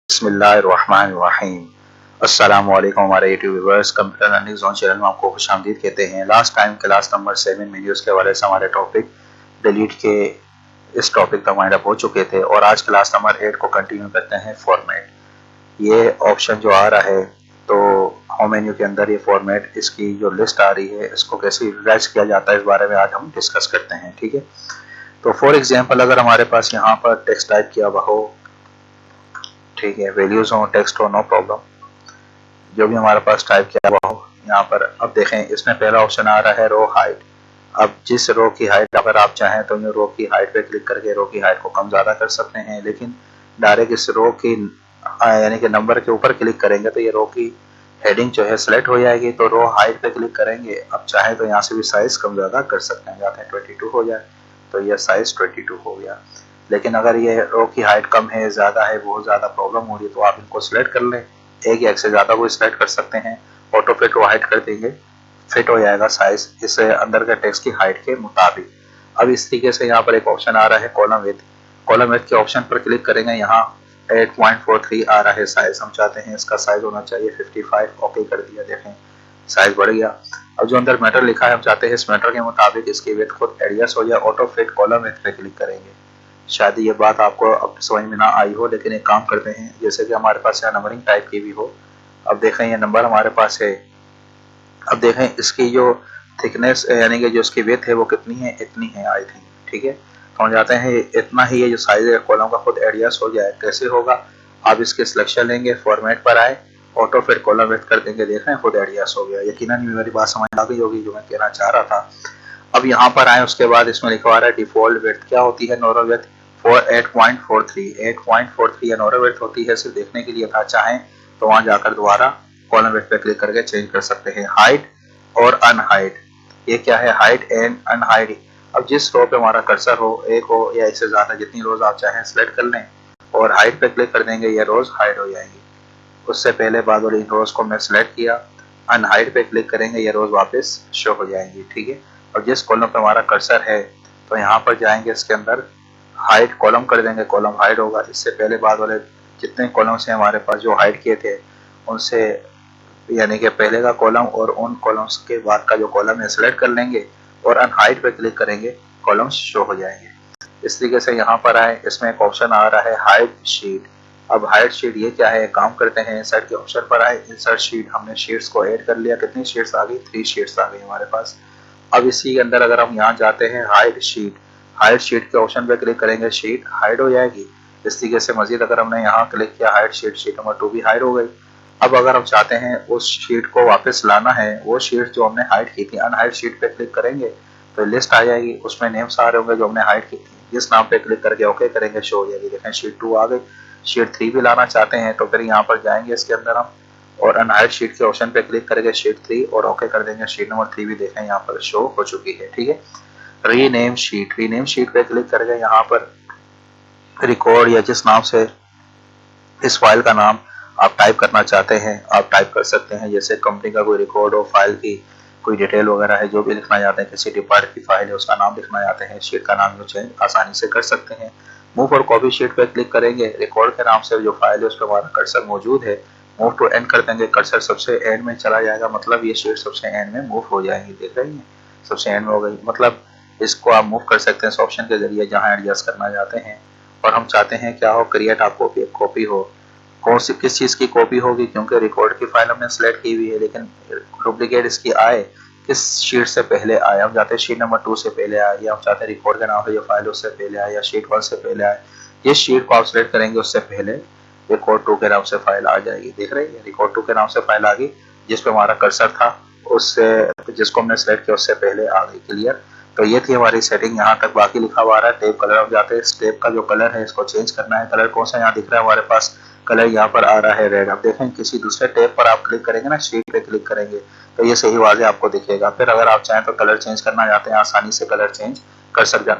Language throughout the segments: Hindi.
बिस्मिल्लाहिर्रहमानिर्रहीम। अस्सलाम वालेकुम हमारे YouTube viewers, computer learning zone channel में आपको खुशामदीद कहते हैं। Last time class number 7 videos के हवाले से हमारे टॉपिक डिलीट के इस टॉपिक तक वाइंड अप हो चुके थे और आज क्लास नंबर 8 को कंटिन्यू करते हैं। फॉर्मेट, ये ऑप्शन जो आ रहा है तो होम मेन्यू के अंदर ये फॉर्मेट, इसकी जो लिस्ट आ रही है इसको कैसे यूटिलाइज किया जाता है इस बारे में आज हम डिस्कस करते हैं। ठीक है, तो फॉर एग्जाम्पल अगर हमारे पास यहाँ पर टेक्स्ट टाइप किया हुआ हो, ठीक है, वैल्यूज हो, टेक्स्ट हो, नो प्रॉब्लम, जो भी हमारे पास टाइप किया हुआ हो यहाँ पर। अब देखें इसमें पहला ऑप्शन आ रहा है रो हाइट। अब जिस रो की हाइट अगर आप चाहें तो ये रो की हाइट पे क्लिक करके रो की हाइट को कम ज़्यादा कर सकते हैं, लेकिन डायरेक्ट इस रो की यानी कि नंबर के ऊपर क्लिक करेंगे तो ये रो की हेडिंग जो है सिलेक्ट हो जाएगी। तो रो हाइट पे क्लिक करेंगे, अब चाहे तो यहाँ से भी साइज कम ज़्यादा कर सकते हैं, जाते हैं 22 हो जाए तो यह साइज 22 हो गया। लेकिन अगर ये रो की हाइट कम है, ज़्यादा है, बहुत ज़्यादा प्रॉब्लम हो रही है तो आप इनको सिलेक्ट कर लें, एक या एक से ज़्यादा को सिलेक्ट कर सकते हैं, ऑटो फिट को हाइट कर देंगे, फिट हो जाएगा साइज इस अंदर के टेक्स्ट की हाइट के मुताबिक। अब इस तरीके से यहाँ पर एक ऑप्शन आ रहा है कॉलम विड्थ। कॉलम विड्थ के ऑप्शन पर क्लिक करेंगे, यहाँ 8.43 आ रहा है साइज, हम चाहते हैं इसका साइज होना चाहिए 55, ओके कर दिया, देखें साइज बढ़ गया। अब जो अंदर मैटर लिखा है हम चाहते हैं इस मैटर के मुताबिक इसकी विड्थ खुद एडजस्ट हो जाए, ऑटो फिट कॉलम विड्थ पे क्लिक करेंगे। शायद ये बात आपको अब समझ में ना आई हो, लेकिन एक काम करते हैं, जैसे कि हमारे पास यहाँ नंबरिंग टाइप की भी हो। अब देखें ये नंबर हमारे पास है, अब देखें इसकी जो थिकनेस यानी कि जो इसकी विड्थ है वो कितनी है, इतनी है आई थिंक। ठीक है, तो हम जाते हैं इतना ही है जो साइज है कॉलम का खुद एडजस्ट हो जाए। कैसे होगा, आप इसके सिलेक्शन लेंगे, फॉर्मेट पर आए, ऑटो फिट कॉलम विड्थ कर देंगे, देख रहे हैं खुद एडजस्ट हो गया। यकीनन मेरी बात समझ आ गई होगी जो मैं कहना चाह रहा था। अब यहाँ पर आए, उसके बाद इसमें लिखवा रहा है डिफॉल्ट विड्थ क्या होती है, नॉर्मल विड्थ 8.43 नॉर्मल विड्थ होती है। सिर्फ देखने के लिए था, चाहें तो वहां जाकर दोबारा कॉलम विड्थ पे क्लिक करके चेंज कर सकते हैं। हाइट और अनहाइट, ये क्या है, हाइट एंड अनहाइट। अब जिस रो पे हमारा कर्सर हो, एक हो या इससे ज्यादा, जितनी रोज आप चाहें सेलेक्ट कर लें और हाइट पे क्लिक कर देंगे, ये रोज हाइड हो जाएंगी। उससे पहले बाद वाली रोज को मैं सिलेक्ट किया, अनहाइड पे क्लिक करेंगे, ये रोज वापस शो हो जाएंगी। ठीक है, और जिस कॉलम पे हमारा कर्सर है तो यहाँ पर जाएंगे, इसके अंदर हाइट कॉलम कर देंगे, कॉलम हाइड होगा। इससे पहले बाद वाले जितने कॉलम से हमारे पास जो हाइड किए थे उनसे यानी कि पहले का कॉलम और उन कॉलम्स के बाद का जो कॉलम है सिलेक्ट कर लेंगे और अनहाइड पे क्लिक करेंगे, कॉलम्स शो हो जाएंगे। इस तरीके से यहाँ पर आए, इसमें एक ऑप्शन आ रहा है हाइड शीट। अब हाइड शीट ये क्या है, काम करते हैं इंसर्ट के ऑप्शन पर आए, इंसर्ट शीट, हमने शीट्स को ऐड कर लिया। कितनी शीट्स आ गई, 3 शीट्स आ गई हमारे पास। अब इसी के अंदर अगर हम यहाँ जाते हैं हाइड शीट, हाइड शीट के ऑप्शन पे क्लिक करेंगे, शीट हाइड हो जाएगी। इस तरीके से मजीद अगर हमने यहाँ क्लिक किया हाइड शीट, शीट नंबर 2 भी हाइड हो गई। अब अगर हम चाहते हैं उस शीट को वापस लाना है, वो शीट जो हमने हाइड की थी, अनहाइड शीट पे क्लिक करेंगे तो लिस्ट आ जाएगी, उसमें नेम्स आ रहे होंगे जो हमने हाइड की थी, जिस नाम पे क्लिक करके ओके करेंगे शो हो जाएगी। देखें शीट 2 आ गई। शीट 3 भी लाना चाहते हैं तो फिर यहाँ पर जाएंगे इसके अंदर हम और अनहाइड शीट के ऑप्शन पे क्लिक करके शीट 3 और ओके कर देंगे, शीट नंबर 3 भी देखें यहाँ पर शो हो चुकी है। ठीक है, रीनेम शीट, रीनेम शीट पे क्लिक करके यहाँ पर रिकॉर्ड या जिस नाम से इस फाइल का नाम आप टाइप करना चाहते हैं आप टाइप कर सकते हैं, जैसे कंपनी का कोई रिकॉर्ड हो, फाइल की कोई डिटेल वगैरह है, जो भी लिखना चाहते हैं, किसी डिपार्टमेंट की फाइल है उसका नाम लिखना चाहते हैं, शीट का नाम जो चेंज आसानी से कर सकते हैं। मूव और कॉपी शीट पे क्लिक करेंगे, रिकॉर्ड के नाम से जो फाइल है उस पर हमारा कर्सर मौजूद है, मूव टू एंड कर देंगे, कर्सर सबसे एंड में चला जाएगा, मतलब ये शीट सबसे एंड में मूव हो जाएंगी। देख रही हैं, सबसे एंड में हो गई, मतलब इसको आप मूव कर सकते हैं इस ऑप्शन के जरिए जहाँ एडजस्ट करना चाहते हैं। और हम चाहते हैं क्या हो, क्रिएट आप कॉपी, कॉपी हो, कौन सी किस चीज की कॉपी होगी, क्योंकि रिकॉर्ड की फाइल हमने सेलेक्ट की हुई है, लेकिन डुप्लीकेट इसकी आए किस शीट से पहले आए, हम चाहते हैं शीट नंबर 2 से पहले आए, या हम चाहते हैं रिकॉर्ड के नाम से जो फाइल उससे पहले आए, या शीट 1 से पहले आए। जिस शीट को आप सेलेक्ट करेंगे उससे पहले रिकॉर्ड 2 के नाम से फाइल आ जाएगी। देख रहे हैं, रिकॉर्ड 2 के नाम से फाइल आ गई, जिस पे हमारा कर्सर था उससे जिसको हमने सेलेक्ट किया उससे पहले आ गई। क्लियर, तो ये थी हमारी सेटिंग, यहाँ तक बाकी लिखा हुआ है टेप कलर। हम जाते हैं इस टेप का जो कलर है इसको चेंज करना है, कलर कौन सा यहाँ दिख रहा है हमारे पास, कलर यहाँ पर आ रहा है रेड। अब देखें किसी दूसरे टेप पर आप क्लिक करेंगे ना, शीट पे क्लिक करेंगे तो ये सही वाजे आपको दिखेगा। फिर अगर आप चाहें तो कलर चेंज करना चाहते हैं, आसानी से कलर चेंज कर सकते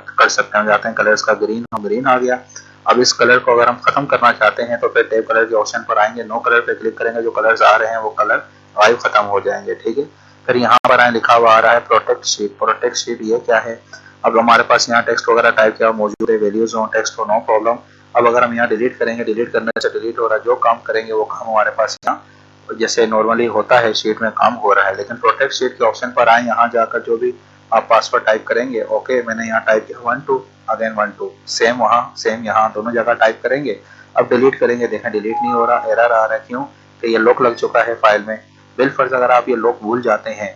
हैं। जाते हैं कलर्स का ग्रीन, हम ग्रीन आ गया। अब इस कलर को अगर हम खत्म करना चाहते हैं तो फिर टेप कलर के ऑप्शन पर आएंगे, नो कलर पे क्लिक करेंगे, जो कलर्स आ रहे हैं वो कलर गायब खत्म हो जाएंगे। ठीक है, फिर यहाँ पर आए, लिखा हुआ आ रहा है प्रोटेक्ट शीट। प्रोटेक्ट शीट ये क्या है, अब हमारे पास यहाँ टेक्स्ट वगैरह टाइप किया मौजूद है, वैल्यूज हो, टेक्स्ट हो, नो प्रॉब्लम। अब अगर हम यहाँ डिलीट करेंगे, डिलीट करने से डिलीट हो रहा है, जो काम करेंगे वो काम हमारे पास यहाँ जैसे नॉर्मली होता है शीट में काम हो रहा है। लेकिन प्रोटेक्ट शीट के ऑप्शन पर आए, यहाँ जाकर जो भी आप पासवर्ड टाइप करेंगे, ओके मैंने यहाँ टाइप किया 12 अगेन 12, सेम वहाँ सेम यहाँ दोनों जगह टाइप करेंगे। अब डिलीट करेंगे, देखें डिलीट नहीं हो रहा, एरर आ रहा है। क्यों? कि ये लॉक लग चुका है फाइल में। बिलफर्ज अगर आप ये लॉक भूल जाते हैं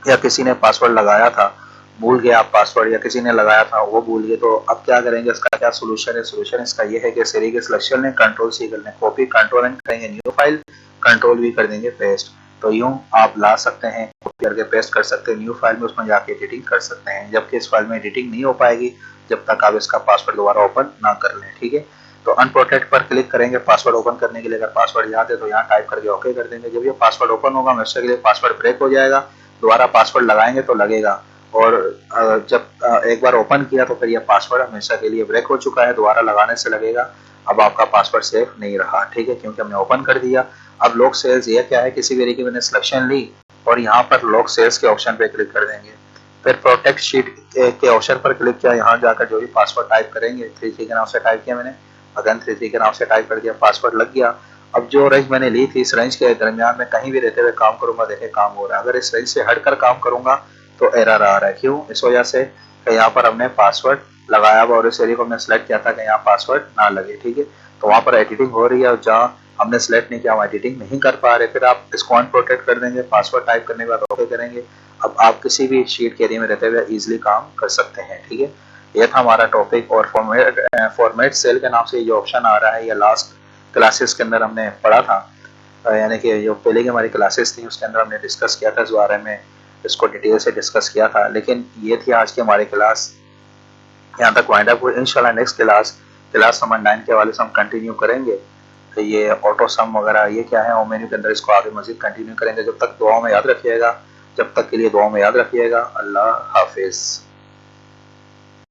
या किसी ने पासवर्ड लगाया था भूल गए आप पासवर्ड, या किसी ने लगाया था वो भूल गए, तो अब क्या करेंगे, इसका क्या सोल्यूशन है? सोल्यूशन इसका ये है कि सीरी के सिलेक्शन लें, कंट्रोल सी कर लें, कॉपी कंट्रोल एंड करेंगे न्यू फाइल, कंट्रोल भी कर देंगे पेस्ट। तो यूं आप ला सकते हैं, कॉपी करके पेस्ट कर सकते हैं न्यू फाइल में, उसमें जाके एडिटिंग कर सकते हैं। जबकि इस फाइल में एडिटिंग नहीं हो पाएगी जब तक आप इसका पासवर्ड दोबारा ओपन ना कर लें। ठीक है, तो अनप्रोटेक्ट पर क्लिक करेंगे पासवर्ड ओपन करने के लिए। अगर पासवर्ड याद है तो यहाँ टाइप करके ओके कर देंगे। जब ये पासवर्ड ओपन होगा हमेशा के लिए पासवर्ड ब्रेक हो जाएगा, दोबारा पासवर्ड लगाएंगे तो लगेगा। और जब एक बार ओपन किया तो फिर ये पासवर्ड हमेशा के लिए ब्रेक हो चुका है, दोबारा लगाने से लगेगा अब आपका पासवर्ड सेफ नहीं रहा। ठीक है, क्योंकि हमने ओपन कर दिया। अब लॉक सेल्स ये क्या है, किसी वेरी की मैंने सिलेक्शन ली और यहाँ पर लॉक सेल्स के ऑप्शन पे क्लिक कर देंगे। फिर प्रोटेक्ट शीट के ऑप्शन पर क्लिक किया, यहाँ जाकर जो भी पासवर्ड टाइप करेंगे, 33 के नाम से टाइप किया मैंने, अगन 33 के नाम से टाइप कर दिया, पासवर्ड लग गया। अब जो रेंज मैंने ली थी, इस रेंज के दरमियान में कहीं भी रहते हुए काम करूंगा, देखे काम हो रहा है। अगर इस रेंज से हटकर काम करूंगा तो एरर आ रहा है। क्यों? इस वजह से कि यहाँ पर हमने पासवर्ड लगाया हुआ और इस एरिया को हमने सेलेक्ट किया था कि यहाँ पासवर्ड ना लगे। ठीक है, तो वहाँ पर एडिटिंग हो रही है और जहाँ हमने सेलेक्ट नहीं किया वहाँ एडिटिंग नहीं कर पा रहे। फिर आप इसको अनप्रोटेक्ट कर देंगे, पासवर्ड टाइप करने के बाद ओके करेंगे। अब आप किसी भी शीट के एरिया में रहते हुए इजीली काम कर सकते हैं। ठीक है, ये था हमारा टॉपिक। और फॉर्मेट सेल के नाम से ये ऑप्शन आ रहा है, ये लास्ट क्लासेस के अंदर हमने पढ़ा था, यानी कि जो पहले की हमारी क्लासेस थी उसके अंदर हमने डिस्कस किया था इस बारे में, इसको डिटेल से डिस्कस किया था। लेकिन ये थी आज की हमारी क्लास, यहाँ तक वाइंड अप हुई। इंशाल्लाह नेक्स्ट क्लास नंबर 9 के हवाले से हम कंटिन्यू करेंगे। तो ये ऑटो सम वगैरह ये क्या है होम मेन्यू के अंदर, इसको आगे मजीद कंटिन्यू करेंगे। जब तक दुआ में याद रखिएगा, जब तक के लिए दुआ में याद रखिएगा। अल्लाह हाफिज़।